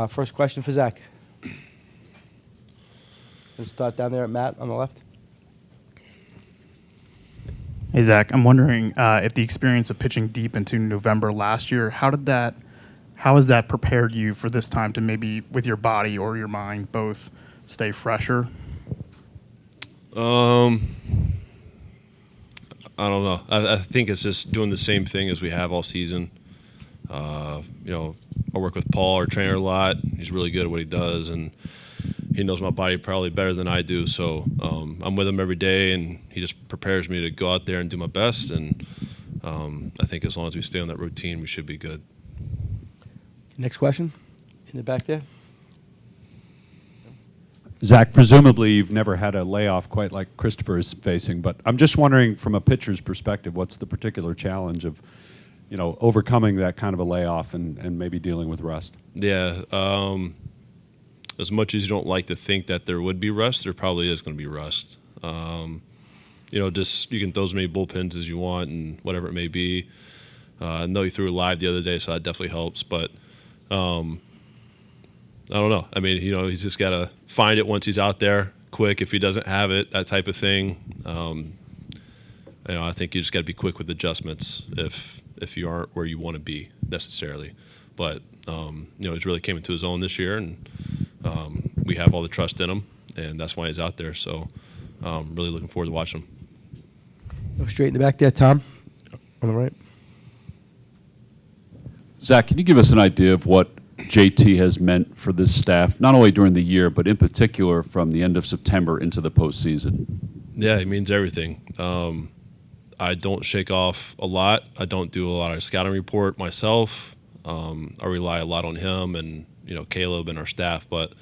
First question for Zach. Let's start down there at Matt on the left. Hey, Zach, I'm wondering if the experience of pitching deep into November last year, how has that prepared you for this time to maybe, with your body or your mind, both stay fresher? I don't know. I think it's just doing the same thing as we have all season. I work with Paul, our trainer, a lot. He's really good at what he does, and he knows my body probably better than I do. So I'm with him every day, and he just prepares me to go out there and do my best. And I think as long as we stay on that routine, we should be good. Next question in the back there. Zach, presumably you've never had a layoff quite like Christopher is facing, but I'm just wondering from a pitcher's perspective, what's the particular challenge of, overcoming that kind of a layoff and maybe dealing with rust? Yeah. As much as you don't like to think that there would be rust, there probably is going to be rust. Just you can throw as many bullpens as you want and whatever it may be. I know he threw it live the other day, so that definitely helps. But I don't know. I mean, he's just got to find it once he's out there quick if he doesn't have it, that type of thing. I think you just got to be quick with adjustments if you aren't where you want to be necessarily. But, he's really came into his own this year, and we have all the trust in him, and that's why he's out there. So really looking forward to watching him. Go straight in the back there, Tom, on the right. Zach, can you give us an idea of what JT has meant for this staff, not only during the year, but in particular from the end of September into the postseason? Yeah, he means everything. I don't shake off a lot. I don't do a lot of scouting report myself. I rely a lot on him and Caleb and our staff, but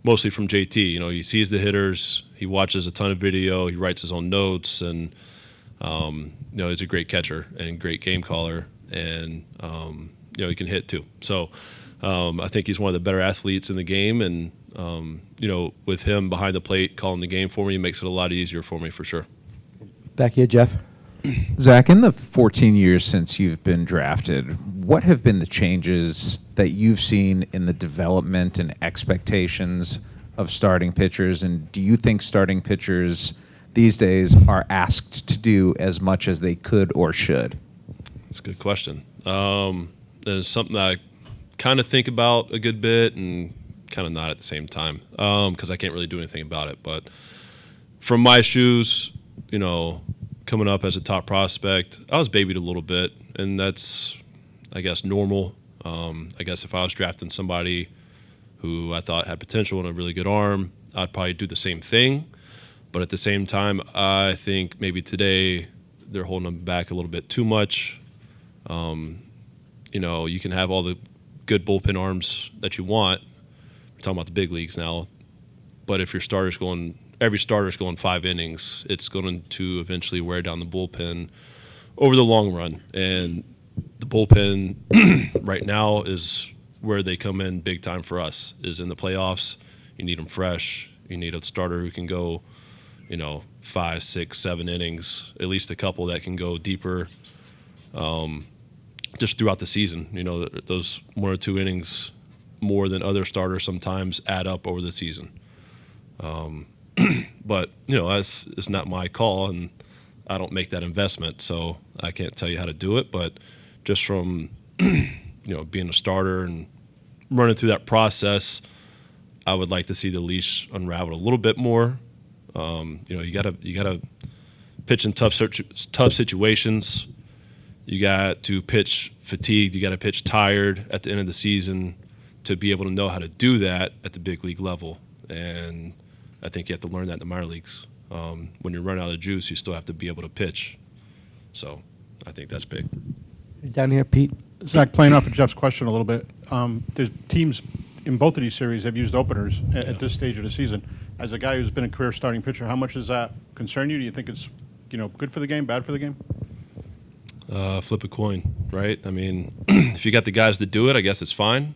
mostly from JT. He sees the hitters, he watches a ton of video, he writes his own notes, and he's a great catcher and great game caller, and he can hit too. So I think he's one of the better athletes in the game, and with him behind the plate calling the game for me, it makes it a lot easier for me for sure. Back here, Jeff. Zach, in the 14 years since you've been drafted, what have been the changes that you've seen in the development and expectations of starting pitchers? And do you think starting pitchers these days are asked to do as much as they could or should? That's a good question. It's something that I kind of think about a good bit and kind of not at the same time because I can't really do anything about it. But from my shoes, coming up as a top prospect, I was babied a little bit, and that's, I guess, normal. I guess if I was drafting somebody who I thought had potential and a really good arm, I'd probably do the same thing. But at the same time, I think maybe today they're holding them back a little bit too much. You can have all the good bullpen arms that you want. We're talking about the big leagues now. But if your every starter's going 5 innings, it's going to eventually wear down the bullpen over the long run. And the bullpen right now is where they come in big time for us, is in the playoffs. You need them fresh. You need a starter who can go, 5, 6, 7 innings, at least a couple that can go deeper just throughout the season. Those 1 or 2 innings more than other starters sometimes add up over the season. But, it's not my call, and I don't make that investment, so I can't tell you how to do it. But just from, being a starter and running through that process, I would like to see the leash unraveled a little bit more. You gotta pitch in tough situations. You got to pitch fatigued. You got to pitch tired at the end of the season to be able to know how to do that at the big league level. And I think you have to learn that in the minor leagues. When you run out of juice, you still have to be able to pitch. So I think that's big. Down here, Pete. Zach, playing off of Jeff's question a little bit, there's teams in both of these series have used openers at this stage of the season. As a guy who's been a career starting pitcher, how much does that concern you? Do you think it's good for the game, bad for the game? Flip a coin, right? I mean, if you got the guys that do it, I guess it's fine.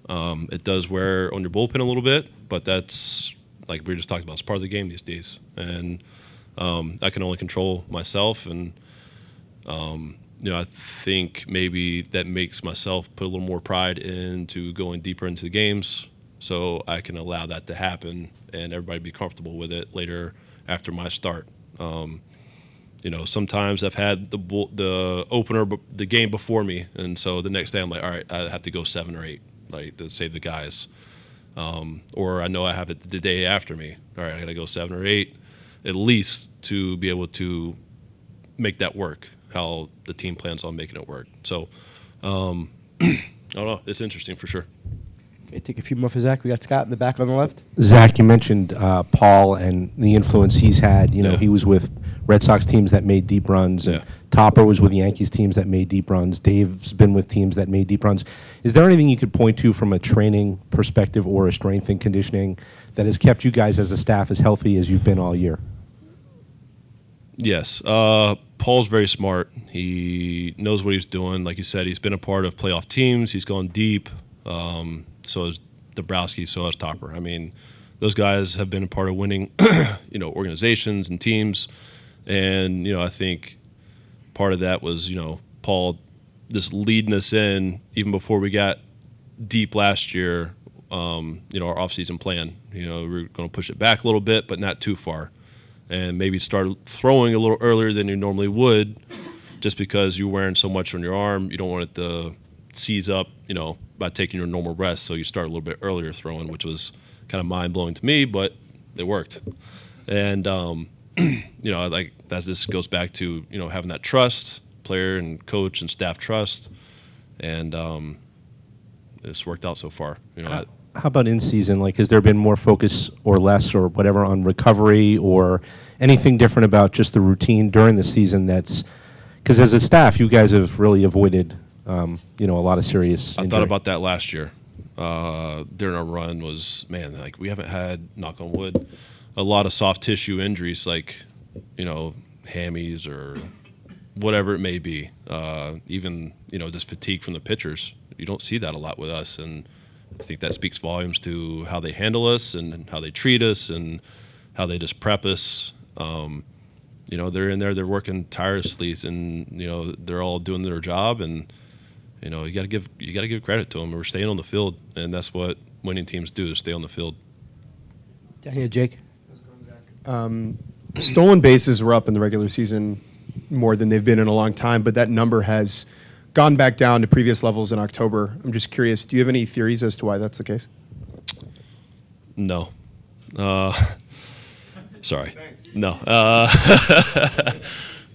It does wear on your bullpen a little bit, but that's, like we were just talking about, it's part of the game these days. And I can only control myself, and I think maybe that makes myself put a little more pride into going deeper into the games, so I can allow that to happen and everybody be comfortable with it later after my start. Sometimes I've had the opener, the game before me, and so the next day I'm like, all right, I have to go 7 or 8, like to save the guys. Or I know I have it the day after me. All right, I got to go 7 or 8 at least to be able to make that work, how the team plans on making it work. So, I don't know. It's interesting for sure. Okay, take a few more for Zach. We got Scott in the back on the left. Zach, you mentioned Paul and the influence he's had. Yeah. He was with Red Sox teams that made deep runs, and Yeah. Topper was with Yankees teams that made deep runs. Dave's been with teams that made deep runs. Is there anything you could point to from a training perspective or a strength and conditioning that has kept you guys as a staff as healthy as you've been all year? Yes. Paul's very smart. He knows what he's doing. Like you said, he's been a part of playoff teams. He's gone deep. So is Dabrowski, so is Topper. I mean, those guys have been a part of winning, organizations and teams. And, I think part of that was, Paul just leading us in even before we got deep last year, our offseason plan. We were going to push it back a little bit, but not too far. And maybe start throwing a little earlier than you normally would, just because you're wearing so much on your arm. You don't want it to seize up, by taking your normal rest. So you start a little bit earlier throwing, which was kind of mind-blowing to me, but it worked. And, like that just goes back to, having that trust, player and coach and staff trust. And it's worked out so far. How about in season? Like, has there been more focus or less or whatever on recovery or anything different about just the routine during the season? That's because as a staff, you guys have really avoided, a lot of serious injury. I thought about that last year. During our run was, we haven't had, knock on wood, a lot of soft tissue injuries like, hammies or whatever it may be. Even, just fatigue from the pitchers. You don't see that a lot with us, and I think that speaks volumes to how they handle us and how they treat us and how they just prep us. They're in there, they're working tirelessly, and they're all doing their job. And you got to give credit to them. We're staying on the field, and that's what winning teams do: is stay on the field. Down here, Jake. Stolen bases were up in the regular season more than they've been in a long time, but that number has gone back down to previous levels in October. I'm just curious, do you have any theories as to why that's the case? No. Sorry. No.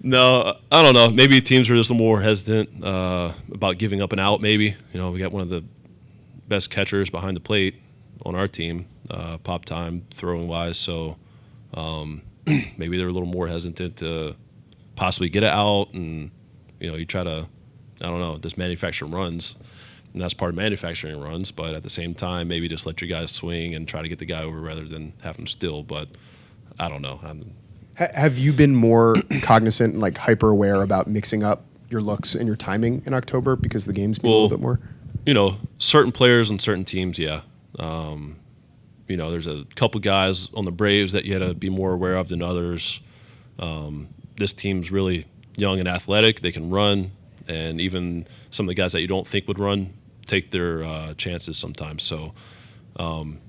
No, I don't know. Maybe teams are just a little more hesitant about giving up an out, maybe. We got one of the best catchers behind the plate on our team, pop time, throwing-wise. So maybe they're a little more hesitant to possibly get it out. And, you try to, just manufacture runs. And that's part of manufacturing runs. But at the same time, maybe just let your guys swing and try to get the guy over rather than have him still. But I don't know. Have you been more cognizant and hyper aware about mixing up your looks and your timing in October because the game's been a little bit more? Certain players and certain teams, yeah. There's a couple guys on the Braves that you had to be more aware of than others. This team's really young and athletic. They can run, and even some of the guys that you don't think would run take their chances sometimes. So,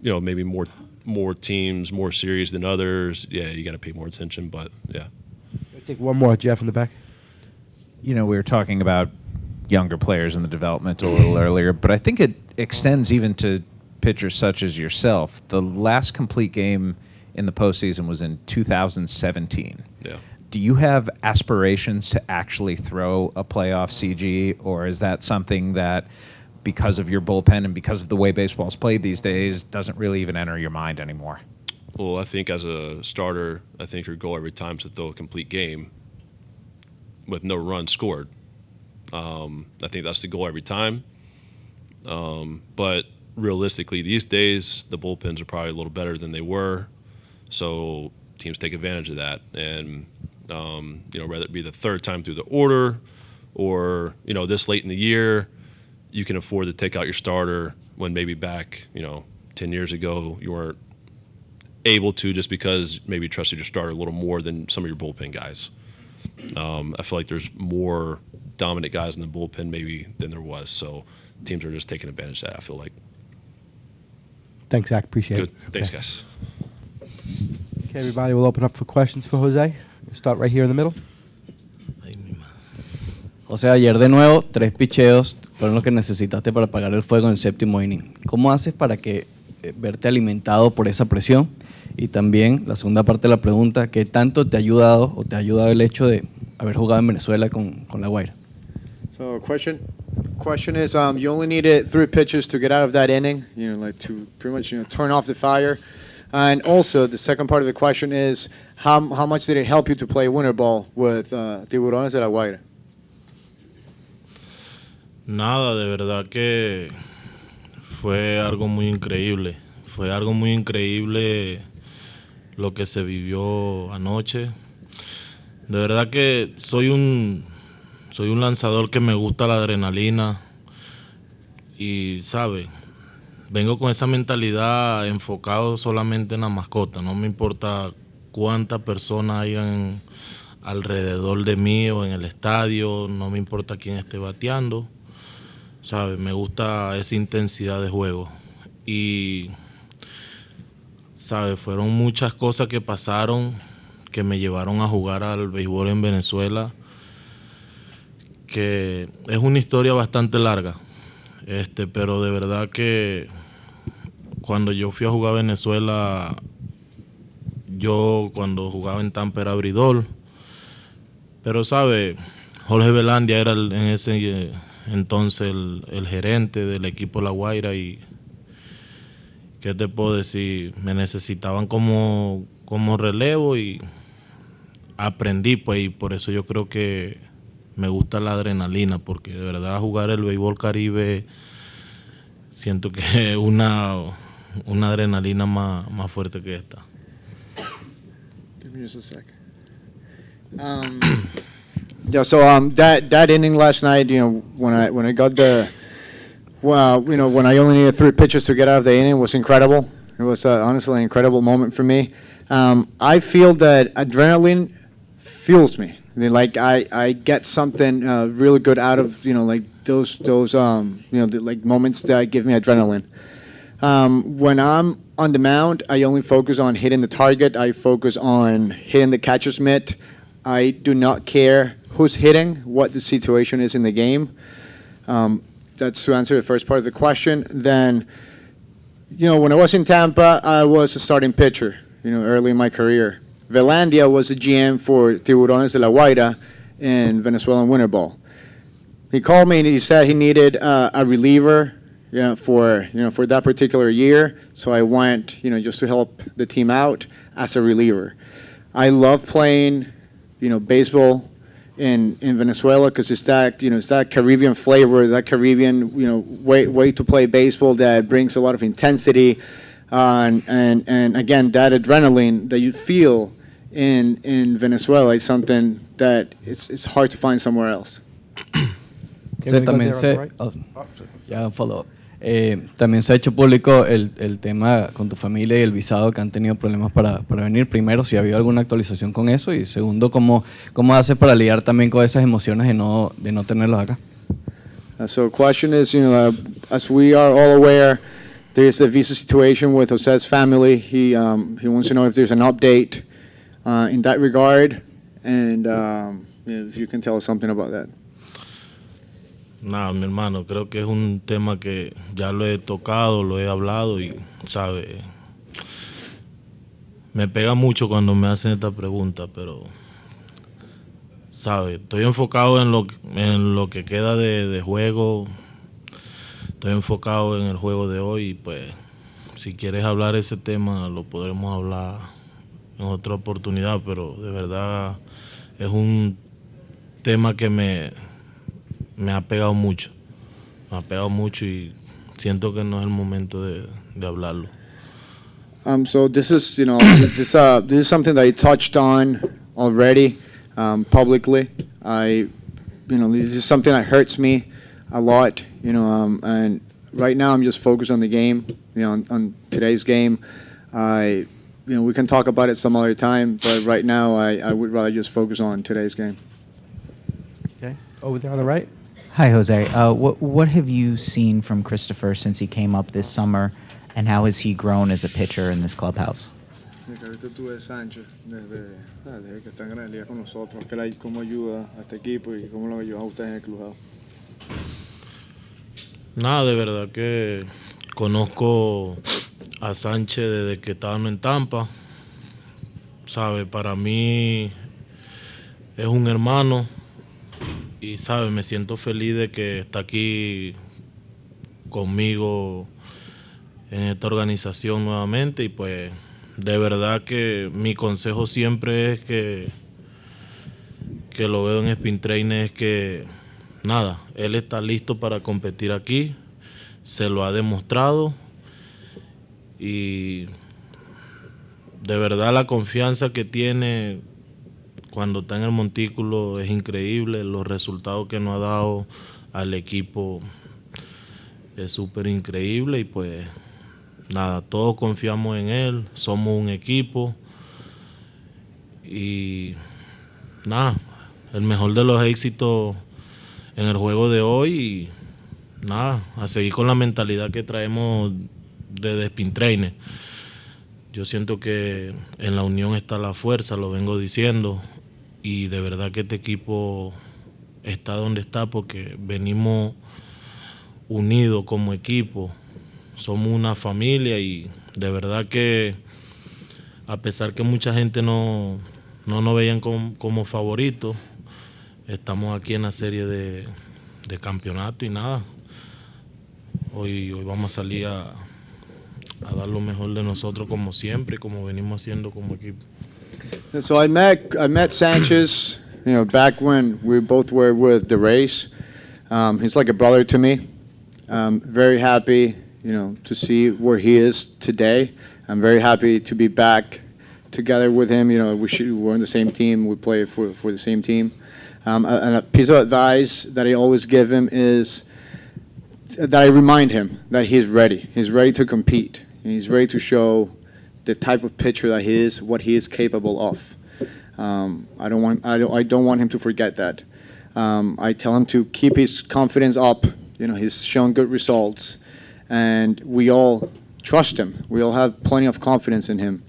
maybe more teams, more series than others. Yeah, you got to pay more attention, but yeah. Take one more, Jeff, in the back. We were talking about younger players in the development a little earlier, but I think it extends even to pitchers such as yourself. The last complete game in the postseason was in 2017. Yeah. Do you have aspirations to actually throw a playoff CG, or is that something that, because of your bullpen and because of the way baseball's played these days, doesn't really even enter your mind anymore? Well, I think as a starter, I think your goal every time is to throw a complete game with no runs scored. I think that's the goal every time. But realistically, these days, the bullpens are probably a little better than they were. So teams take advantage of that. And, whether it be the third time through the order or, this late in the year, you can afford to take out your starter when maybe back, 10 years ago you weren't able to, just because maybe you trusted your starter a little more than some of your bullpen guys. I feel like there's more dominant guys in the bullpen maybe than there was. So teams are just taking advantage of that, I feel like. Thanks, Zach. Appreciate Good. it. Thanks, Okay. guys. Okay, everybody, we'll open up for questions for Jose. We'll start right here in the middle. O sea, ayer de nuevo, 3 picheos fueron los que necesitaste para apagar el fuego en el séptimo inning. ¿Cómo haces para que verte alimentado por esa presión? Y también, la segunda parte de la pregunta, ¿qué tanto te ha ayudado o te ha ayudado el hecho de haber jugado en Venezuela con La Guaira? So question is, you only needed 3 pitches to get out of that inning, like to pretty much, turn off the fire. And also, the second part of the question is, how much did it help you to play winter ball with Tiburones de La Guaira? Nada, de verdad que fue algo muy increíble. Fue algo muy increíble lo que se vivió anoche. De verdad que soy un lanzador que me gusta la adrenalina y, ¿sabe? Vengo con esa mentalidad enfocado solamente en la mascota. No me importa cuántas personas hayan alrededor de mí o en el estadio. No me importa quién esté bateando. ¿Sabe? Me gusta esa intensidad de juego. Y, ¿sabe? Fueron muchas cosas que pasaron que me llevaron a jugar al béisbol en Venezuela, que es una historia bastante larga. Pero de verdad que cuando yo fui a jugar a Venezuela, yo cuando jugaba en Tampa era abridor, pero sabe, Jorge Velandia era en ese entonces el gerente del equipo La Guaira y ¿qué te puedo decir? Me necesitaban como relevo y aprendí, pues, y por eso yo creo que me gusta la adrenalina, porque de verdad jugar el béisbol caribe siento que es una adrenalina más fuerte que esta. Give me just a sec. Yeah, so that inning last night, when I got when I only needed 3 pitches to get out of the inning was incredible. It was honestly an incredible moment for me. I feel that adrenaline fuels me. Like I get something really good out of like those like moments that give me adrenaline. When I'm on the mound, I only focus on hitting the target. I focus on hitting the catcher's mitt. I do not care who's hitting, what the situation is in the game. That's to answer the first part of the question. Then, when I was in Tampa, I was a starting pitcher, early in my career. Velandia was the GM for Tiburones de La Guaira in Venezuelan winter ball. He called me and he said he needed a reliever for that particular year. So I went, just to help the team out as a reliever. I love playing, baseball in Venezuela because it's that Caribbean flavor, that Caribbean, way to play baseball that brings a lot of intensity, and again, that adrenaline that you feel in Venezuela is something that it's hard to find somewhere else. Okay, También follow up. También se ha hecho público el tema con tu familia y el visado, que han tenido problemas para venir. Primero, si ha habido alguna actualización con eso, y segundo, ¿cómo haces para lidiar también con esas emociones de no tenerlos acá? So the question is, as we are all aware, there is a visa situation with Jose's family. He wants to know if there's an update in that regard, and if you can tell us something about that. Nada, mi hermano, creo que es un tema que ya lo he tocado, lo he hablado y, ¿sabe? Me pega mucho cuando me hacen esta pregunta, pero, ¿sabe? Estoy enfocado en lo que queda de juego, estoy enfocado en el juego de hoy y, pues, si quieres hablar ese tema, lo podremos hablar en otra oportunidad, pero de verdad es un tema que me ha pegado mucho. Me ha pegado mucho y siento que no es el momento de hablarlo. So this is, this is something that I touched on already publicly. This is something that hurts me a lot, and right now I'm just focused on the game, on today's game. We can talk about it some other time, but right now I would rather just focus on today's game. Over there on the right. Hi, Jose. What have you seen from Christopher since he came up this summer, and how has he grown as a pitcher in this clubhouse? Ahorita tú ves Sánchez desde que está en Grandes Ligas con nosotros, cómo ayuda a este equipo y cómo lo ayuda a ustedes en el clubhouse. Nada, de verdad que conozco a Sánchez desde que estábamos en Tampa. Sabe, para mí es un hermano y sabe, me siento feliz de que está aquí conmigo en esta organización nuevamente y pues de verdad que mi consejo siempre es que lo veo en Spin Trainer es que nada, él está listo para competir aquí, se lo ha demostrado y de verdad la confianza que tiene cuando está en el montículo es increíble, los resultados que nos ha dado al equipo es súper increíble y pues nada, todos confiamos en él, somos un equipo y nada, el mejor de los éxitos en el juego de hoy y nada, a seguir con la mentalidad que traemos desde Spin Trainer. Yo siento que en la unión está la fuerza, lo vengo diciendo, y de verdad que este equipo está donde está porque venimos unidos como equipo, somos una familia y de verdad que a pesar que mucha gente no nos veían como favoritos, estamos aquí en la serie de campeonato y nada, hoy vamos a salir a dar lo mejor de nosotros como siempre, como venimos haciendo como equipo. And so I met Sanchez, back when we both were with the Rays. He's like a brother to me. I'm very happy, to see where he is today. I'm very happy to be back together with him. We're on the same team. We play for the same team. And a piece of advice that I always give him is that I remind him that he's ready. He's ready to compete. He's ready to show the type of pitcher that he is, what he is capable of. I don't want him to forget that. I tell him to keep his confidence up. He's shown good results, and we all trust him. We all have plenty of confidence in him.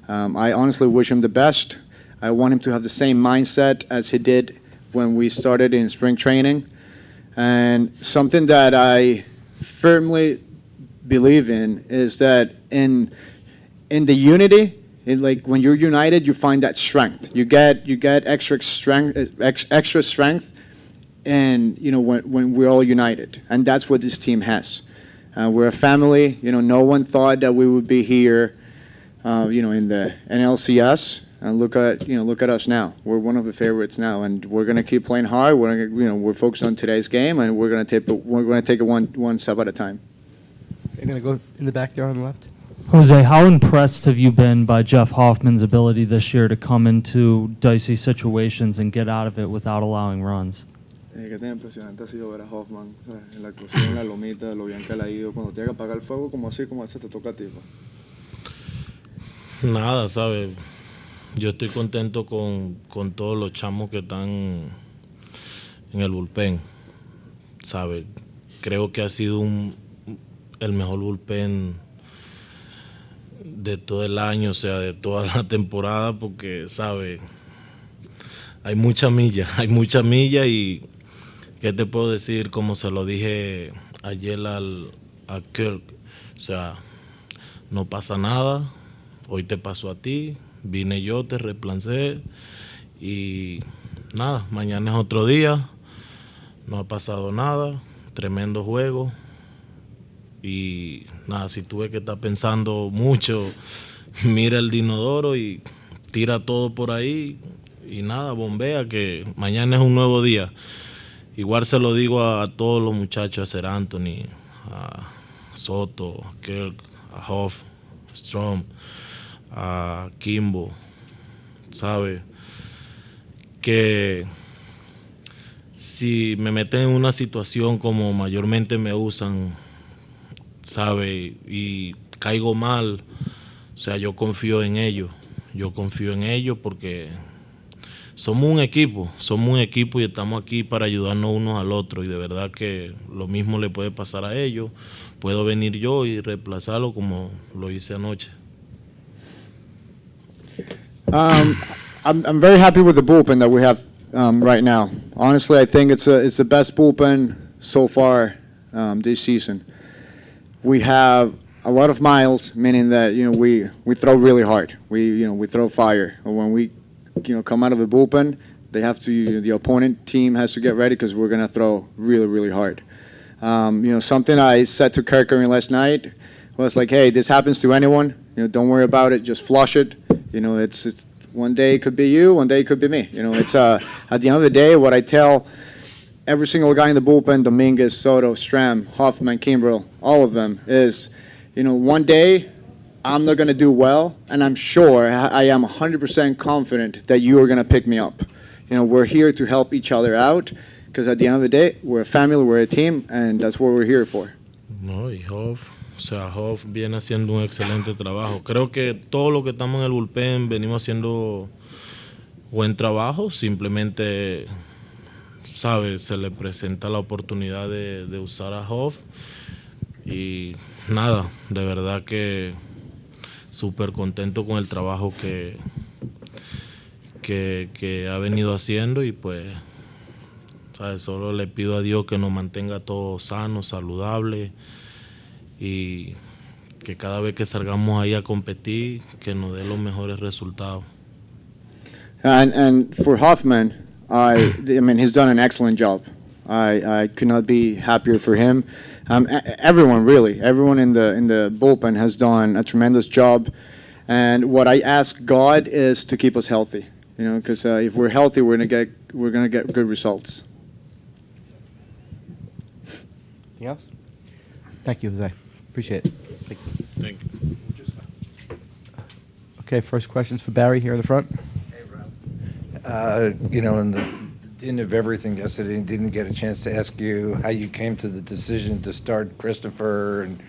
I honestly wish him the best. I want him to have the same mindset as he did when we started in spring training. And something that I firmly believe in is that in the unity, when you're united, you find that strength. You get extra strength, and when we're all united, and that's what this team has. We're a family. No one thought that we would be here, in the NLCS. And look at us now. We're one of the favorites now, and we're going to keep playing hard. We're focused on today's game, and we're going to take it one step at a time. You're going to go in the back there on the left. Jose, how impressed have you been by Jeff Hoffman's ability this year to come into dicey situations and get out of it without allowing runs? Qué tan impresionante ha sido ver a Hoffman en la actuación en la lomita, lo bien que le ha ido cuando tiene que apagar el fuego, como así, como eso te toca a ti. Nada, ¿sabes? Yo estoy contento con todos los chamos que están en el bullpen, ¿sabes? Creo que ha sido el mejor bullpen de todo el año, o sea, de toda la temporada, porque, ¿sabes? Hay mucha milla y ¿qué te puedo decir? Como se lo dije ayer a Kirk, o sea, no pasa nada, hoy te pasó a ti, vine yo, te reemplacé y nada, mañana es otro día, no ha pasado nada, tremendo juego y nada, si tuve que estar pensando mucho, mira el dinodoro y tira todo por ahí y nada, bombea que mañana es un nuevo día. Igual se lo digo a todos los muchachos, a Ser Anthony, a Soto, a Kirk, a Hoff, a Strom, a Kimbo, ¿sabe? Que si me meten en una situación como mayormente me usan, ¿sabe? Y caigo mal, o sea, yo confío en ellos porque somos un equipo y estamos aquí para ayudarnos unos al otro y de verdad que lo mismo le puede pasar a ellos. Puedo venir yo y reemplazarlo como lo hice anoche. I'm very happy with the bullpen that we have right now. Honestly, I think it's the best bullpen so far this season. We have a lot of miles, meaning that we throw really hard. We throw fire. When we come out of the bullpen, the opponent team has to get ready because we're gonna throw really, really hard. Something I said to Kirkering last night was like, hey, this happens to anyone. Don't worry about it. Just flush it. It's one day it could be you, one day it could be me. It's at the end of the day, what I tell every single guy in the bullpen, Dominguez, Soto, Stram, Hoffman, Kimbrel, all of them, is, one day I'm not going to do well, and I'm sure, I am 100% confident that you are going to pick me up. We're here to help each other out, because at the end of the day, we're a family, we're a team, and that's what we're here for. No, y Hoff viene haciendo un excelente trabajo. Creo que todo lo que estamos en el bullpen venimos haciendo buen trabajo. Simplemente, se le presenta la oportunidad de usar a Hoff. Y nada, de verdad que súper contento con el trabajo que ha venido haciendo y pues, solo le pido a Dios que nos mantenga todos sanos, saludables. Y que cada vez que salgamos ahí a competir, que nos dé los mejores resultados. And for Hoffman, I mean, he's done an excellent job. I could not be happier for him. Everyone in the bullpen has done a tremendous job. And what I ask God is to keep us healthy. Because if we're healthy, we're gonna get good results. Anything else? Thank you, Jose. Appreciate it. Thank you. Okay, first questions for Barry here in the front. Hey, Rob. In the din of everything yesterday, didn't get a chance to ask you how you came to the decision to start Christopher and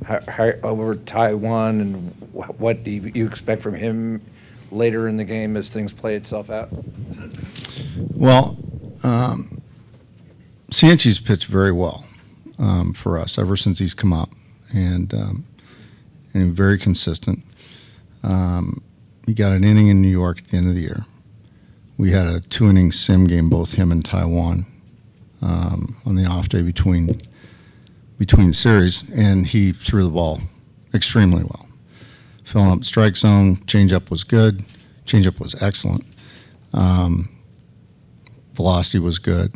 how over Taiwan, and what do you expect from him later in the game as things play itself out? Well, Cianci's pitched very well for us ever since he's come up. And very consistent. He got an inning in New York at the end of the year. We had a 2-inning sim game, both him and Taiwan, on the off day between series, and he threw the ball extremely well. Filling up strike zone, changeup was good, changeup was excellent. Velocity was good.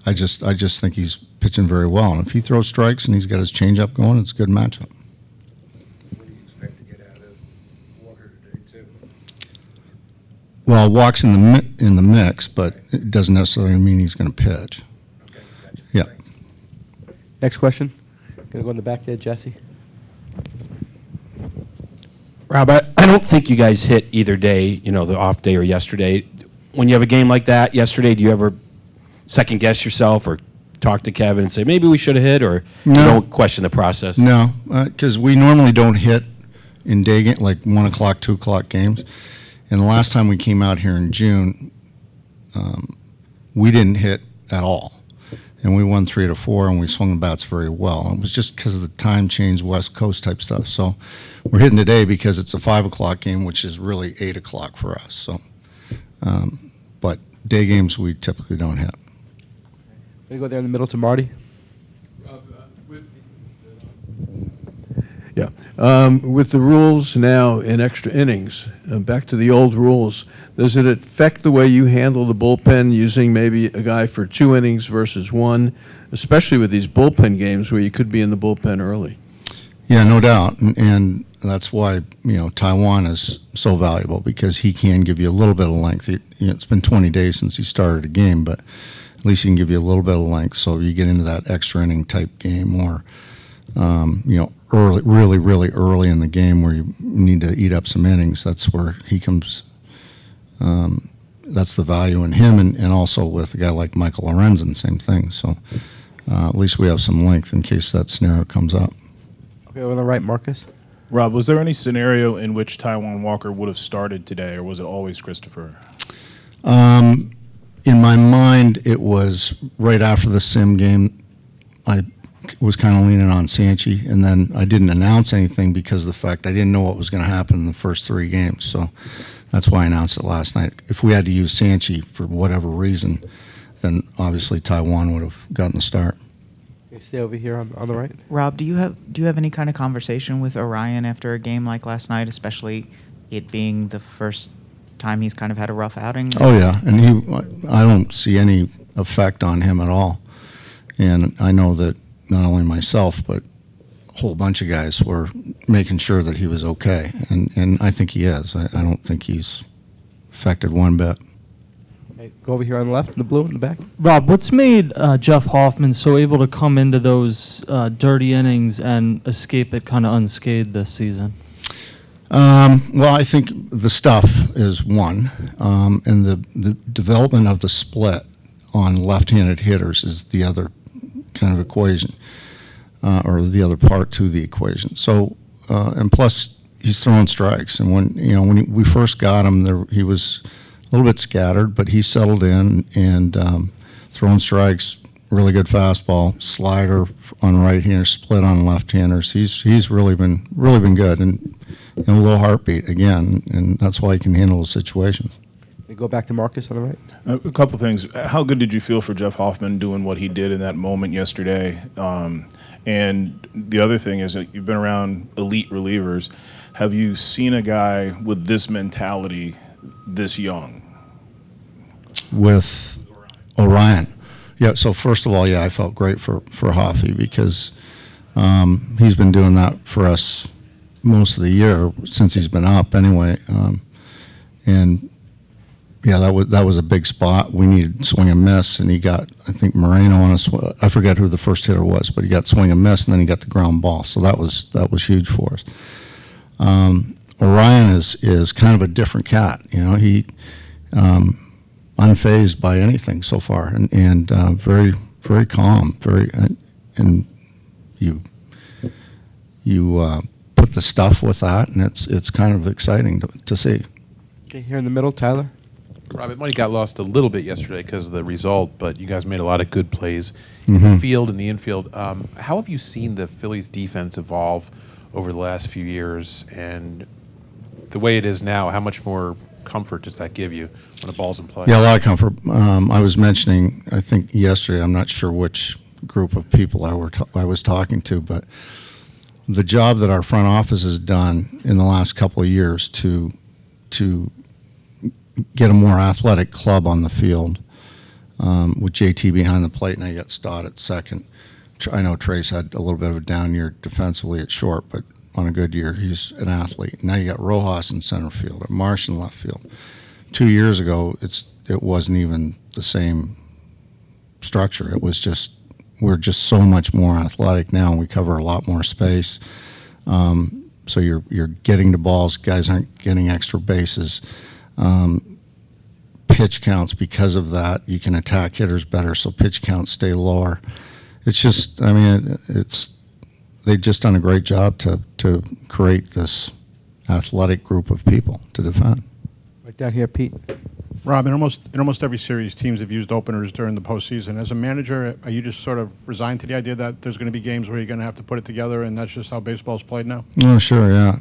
I just think he's pitching very well, and if he throws strikes and he's got his changeup going, it's a good matchup. What do you expect to get out of Walker today, too? Well, Walk's in the mix, but it doesn't necessarily mean he's going to pitch. Okay, gotcha. Yeah. Thanks. Next question. Gonna go in the back there, Jesse. Rob, I don't think you guys hit either day, the off day or yesterday. When you have a game like that yesterday, do you ever second guess yourself or talk to Kevin and say, maybe we should have hit, or No. you don't question the process? No, because we normally don't hit in day game, like 1 o'clock, 2 o'clock games. And the last time we came out here in June, we didn't hit at all. And we won 3-4, and we swung the bats very well. And it was just because of the time change, West Coast type stuff. So we're hitting today because it's a 5 o'clock game, which is really 8 o'clock for us. So, but day games we typically don't hit. Gonna go there in the middle to Marty. Yeah. With the rules now in extra innings, back to the old rules, does it affect the way you handle the bullpen, using maybe a guy for 2 innings versus 1, especially with these bullpen games where you could be in the bullpen early? Yeah, no doubt. And that's why, Taiwan is so valuable, because he can give you a little bit of length. It's been 20 days since he started a game, but at least he can give you a little bit of length, so you get into that extra inning type game, or early, really early in the game where you need to eat up some innings. That's where he comes. That's the value in him, and also with a guy like Michael Lorenzen, same thing. So at least we have some length in case that scenario comes up. Okay, on the right, Marcus. Rob, was there any scenario in which Taiwan Walker would have started today, or was it always Christopher? In my mind, it was right after the Sim game. I was kind of leaning on Sanchi, and then I didn't announce anything because of the fact I didn't know what was going to happen in the first 3 games. So that's why I announced it last night. If we had to use Sanchi for whatever reason, then obviously Taiwan would have gotten the start. Okay, stay over here on the right. Rob, do you have any kind of conversation with Orion after a game like last night, especially it being the first time he's kind of had a rough outing? Oh yeah, and I don't see any effect on him at all. And I know that not only myself, but a whole bunch of guys were making sure that he was okay. And I think he is. I don't think he's affected one bit. Okay, go over here on the left, in the blue, in the back. Rob, what's made Jeff Hoffman so able to come into those dirty innings and escape it kind of unscathed this season? Well, I think the stuff is one, and the development of the split on left-handed hitters is the other kind of equation, or the other part to the equation. So, and plus he's throwing strikes, and when we first got him, he was a little bit scattered, but he settled in and throwing strikes. Really good fastball, slider on right-hander, split on left-handers. He's really been good, and a little heartbeat again, and that's why he can handle the situations. We go back to Marcus on the right. A couple things. How good did you feel for Jeff Hoffman doing what he did in that moment yesterday? And the other thing is that you've been around elite relievers. Have you seen a guy with this mentality this young? With Orion. Yeah, so first of all, I felt great for Hoffy because he's been doing that for us most of the year since he's been up anyway. And yeah, that was a big spot. We needed swing and miss, and he got, I think, Moreno on a I forget who the first hitter was, but he got swing and miss, and then he got the ground ball. So that was huge for us. Orion is kind of a different cat. He unfazed by anything so far, and very, very calm. And you put the stuff with that, and it's kind of exciting to see. Okay, here in the middle, Tyler. Rob, it might have got lost a little bit yesterday because of the result, but you guys made a lot of good plays in the field and the infield. How have you seen the Phillies defense evolve over the last few years, and the way it is now, how much more comfort does that give you when a ball's in play? Yeah, a lot of comfort. I was mentioning, I think yesterday, I'm not sure which group of people I was talking to, but the job that our front office has done in the last couple of years to get a more athletic club on the field, with JT behind the plate, and I got Stott at second. I know Trace had a little bit of a down year defensively at short, but on a good year, he's an athlete. Now you got Rojas in center field, Marsh in left field. 2 years ago, it wasn't even the same structure. It was just, we're just so much more athletic now, and we cover a lot more space. So you're getting to balls. Guys aren't getting extra bases. Pitch counts, because of that, you can attack hitters better, so pitch counts stay lower. It's just, I mean, they've just done a great job to create this athletic group of people to defend. Right down here, Pete. Rob, in almost every series, teams have used openers during the postseason. As a manager, are you just sort of resigned to the idea that there's going to be games where you're going to have to put it together, and that's just how baseball's played now? Oh, sure, yeah.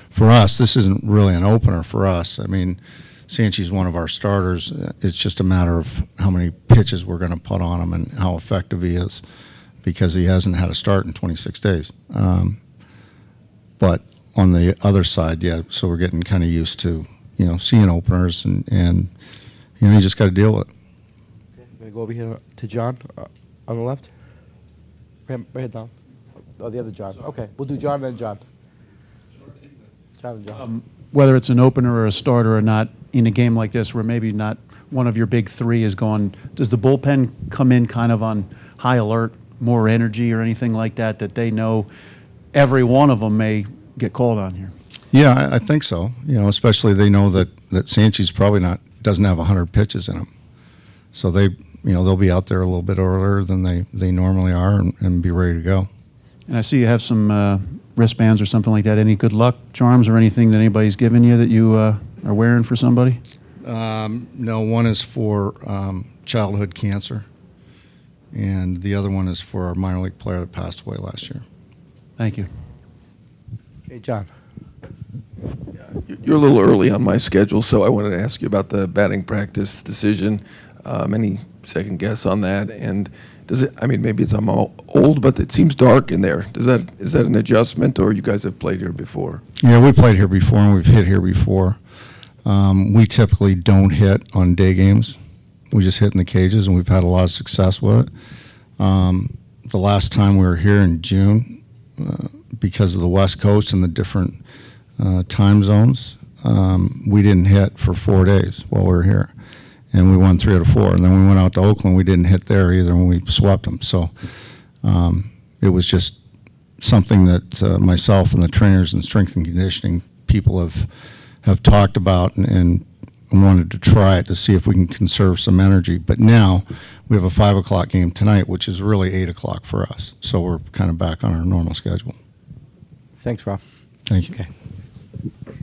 For us, this isn't really an opener for us. I mean, Sanchi's one of our starters. It's just a matter of how many pitches we're going to put on him and how effective he is, because he hasn't had a start in 26 days. But on the other side, so we're getting kind of used to, seeing openers, and you just got to deal with it. Okay, I'm going to go over here to John on the left. Right down. Oh, the other John. Okay, we'll do John, then John. John and John. Whether it's an opener or a starter or not, in a game like this where maybe not one of your big three is gone, does the bullpen come in kind of on high alert, more energy or anything like that, that they know every one of them may get called on here? Yeah, I think so. Especially they know that Sanchi's probably doesn't have 100 pitches in him, so they'll be out there a little bit earlier than they normally are and be ready to go. And I see you have some wristbands or something like that. Any good luck charms or anything that anybody's given you that you are wearing for somebody? No, one is for childhood cancer, and the other one is for our minor league player that passed away last year. Thank you. Hey, John. You're a little early on my schedule, so I wanted to ask you about the batting practice decision. Any second guess on that? And does it? I mean, maybe I'm all old, but it seems dark in there. Is that an adjustment, or you guys have played here before? Yeah, we played here before, and we've hit here before. We typically don't hit on day games. We just hit in the cages, and we've had a lot of success with it. The last time we were here in June, because of the West Coast and the different time zones, we didn't hit for 4 days while we were here. And we won 3 out of 4. And then we went out to Oakland. We didn't hit there either when we swept them. So it was just something that myself and the trainers and strength and conditioning people have talked about and wanted to try it to see if we can conserve some energy. But now we have a 5 o'clock game tonight, which is really 8 o'clock for us. So we're kind of back on our normal schedule. Thanks, Rob. Thank you. Okay.